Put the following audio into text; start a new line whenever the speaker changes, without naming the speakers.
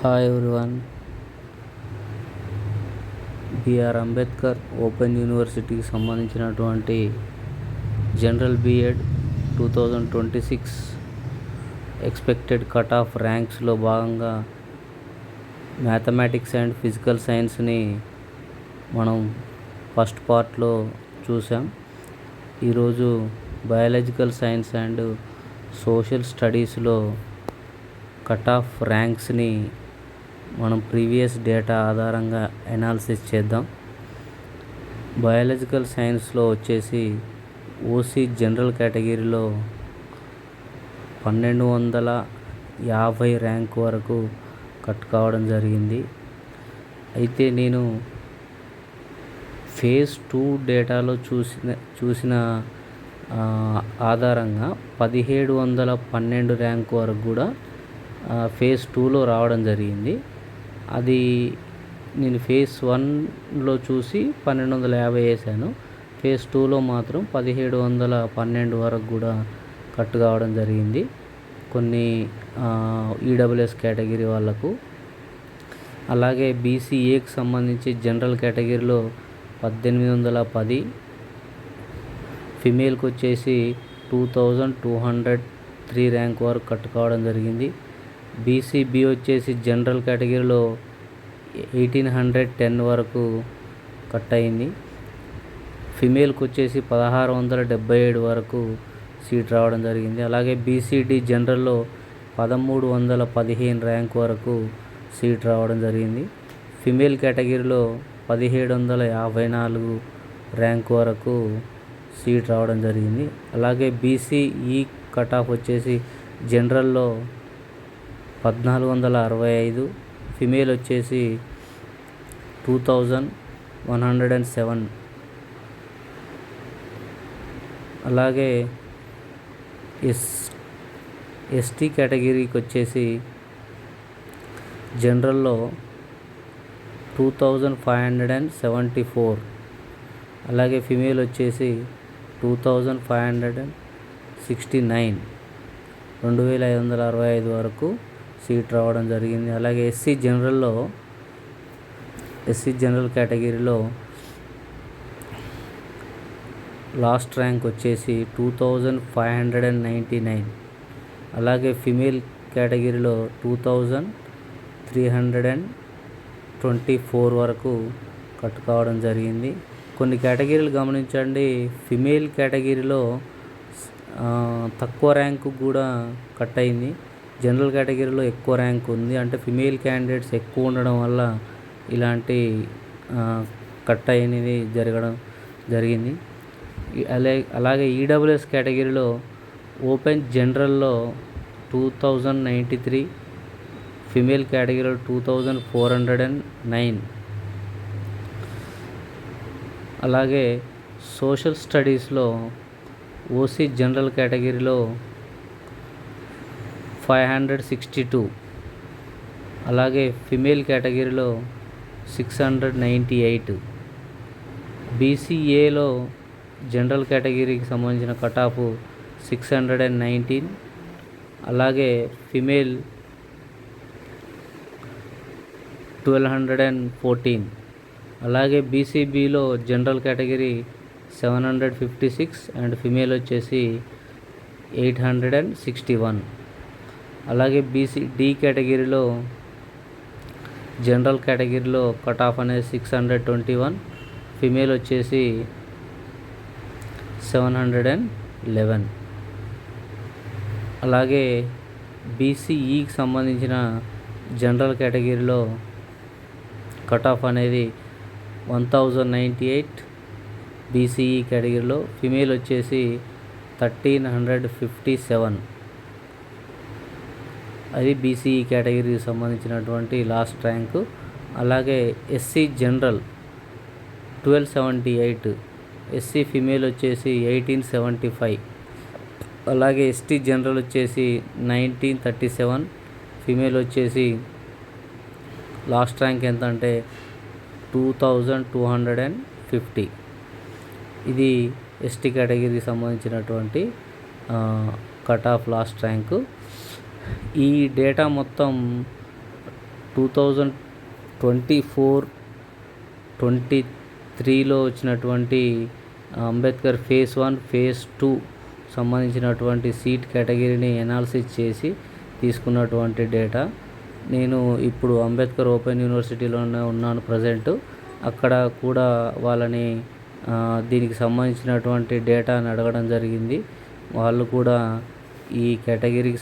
Hi everyone. BR Ambedkar open యూనివర్సిటీకి సంబంధించినటువంటి general BEd 2026 expected cut off ర్యాంక్స్లో భాగంగా మ్యాథమెటిక్స్ అండ్ ఫిజికల్ సైన్స్ని మనం ఫస్ట్ పార్ట్లో చూసాం. ఈరోజు బయాలజికల్ సైన్స్ అండ్ సోషల్ స్టడీస్లో కట్ ఆఫ్ ర్యాంక్స్ని మనం ప్రీవియస్ డేటా ఆధారంగా అనాలిసిస్ చేద్దాం. బయాలజికల్ సైన్స్లో వచ్చేసి ఓసీ జనరల్ కేటగిరీలో 1250 ర్యాంక్ వరకు కట్ కావడం జరిగింది. అయితే నేను ఫేజ్ 2 డేటాలో చూసిన ఆధారంగా 1712 ర్యాంక్ వరకు కూడా ఫేజ్ 2లో రావడం జరిగింది. అది నేను ఫేజ్ 1లో చూసి 1250 వేసాను. ఫేజ్ 2లో మాత్రం 1712 వరకు కూడా కట్ కావడం జరిగింది కొన్ని ఈడబ్ల్యూఎస్ కేటగిరీ వాళ్ళకు. అలాగే బీసీఏకి సంబంధించి జనరల్ కేటగిరీలో 1810, ఫిమేల్కి వచ్చేసి 2203 ర్యాంక్ వరకు కట్ కావడం జరిగింది. బీసీబీ వచ్చేసి జనరల్ కేటగిరీలో 1810 వరకు కట్ అయింది. ఫిమేల్కి వచ్చేసి 1677 వరకు సీట్ రావడం జరిగింది. అలాగే బీసీడీ జనరల్లో 1315 ర్యాంక్ వరకు సీట్ రావడం జరిగింది. ఫిమేల్ కేటగిరీలో 1754 ర్యాంక్ వరకు సీట్ రావడం జరిగింది. అలాగే బీసీఈ కట్ ఆఫ్ వచ్చేసి జనరల్లో 1465, ఫిమేల్ వచ్చేసి 2107. అలాగే ఎస్టీ కేటగిరీకి వచ్చేసి జనరల్లో 2574, అలాగే ఫిమేల్ వచ్చేసి 2569, 2565 వరకు సీట్ రావడం జరిగింది. అలాగే ఎస్సీ జనరల్ కేటగిరీలో లాస్ట్ ర్యాంక్ వచ్చేసి 2599, అలాగే ఫిమేల్ కేటగిరీలో 2324 వరకు కట్ కావడం జరిగింది. కొన్ని కేటగిరీలు గమనించండి. ఫిమేల్ కేటగిరీలో తక్కువ ర్యాంకు కూడా కట్ అయింది. జనరల్ కేటగిరీలో ఎక్కువ ర్యాంక్ ఉంది. అంటే ఫిమేల్ క్యాండిడేట్స్ ఎక్కువ ఉండడం వల్ల ఇలాంటి కట్ అయినది జరగడం జరిగింది. అలాగే ఈడబ్ల్యూఎస్ కేటగిరీలో ఓపెన్ జనరల్లో 2093, ఫిమేల్ కేటగిరీలో 2409. అలాగే సోషల్ స్టడీస్లో ఓసీ జనరల్ కేటగిరీలో 562, అలాగే ఫిమేల్ కేటగిరీలో 698. బీసీఏలో జనరల్ కేటగిరీకి సంబంధించిన కట్ ఆఫ్ 619, అలాగే ఫిమేల్ 1214. అలాగే బీసీబీలో జనరల్ కేటగిరీ 756 అండ్ ఫిమేల్ వచ్చేసి 861. అలాగే బీసీడీ కేటగిరీలో జనరల్ కేటగిరీలో కట్ ఆఫ్ అనేది 621, ఫిమేల్ వచ్చేసి 711. అలాగే బీసీఈకి సంబంధించిన జనరల్ కేటగిరీలో కట్ ఆఫ్ అనేది 1098, బీసీఈ కేటగిరీలో ఫిమేల్ వచ్చేసి 1357. అది బీసీఈ కేటగిరీకి సంబంధించినటువంటి లాస్ట్ ర్యాంకు. అలాగే ఎస్సీ జనరల్ 1278, ఎస్సీ ఫిమేల్ వచ్చేసి 1875. అలాగే ఎస్టీ జనరల్ వచ్చేసి 1937, ఫిమేల్ వచ్చేసి లాస్ట్ ర్యాంక్ ఎంత అంటే 2250. ఇది ఎస్టీ కేటగిరీకి సంబంధించినటువంటి కట్ ఆఫ్ లాస్ట్ ర్యాంకు. ఈ డేటా మొత్తం 2023లో వచ్చినటువంటి అంబేద్కర్ ఫేజ్ 1 ఫేజ్ 2 సంబంధించినటువంటి సీట్ కేటగిరీని ఎనాలిసిస్ చేసి తీసుకున్నటువంటి డేటా. నేను ఇప్పుడు అంబేద్కర్ ఓపెన్ యూనివర్సిటీలోనే ఉన్నాను ప్రజెంటు. అక్కడ కూడా వాళ్ళని దీనికి సంబంధించినటువంటి డేటాని అడగడం జరిగింది. వాళ్ళు కూడా ఈ కేటగిరీకి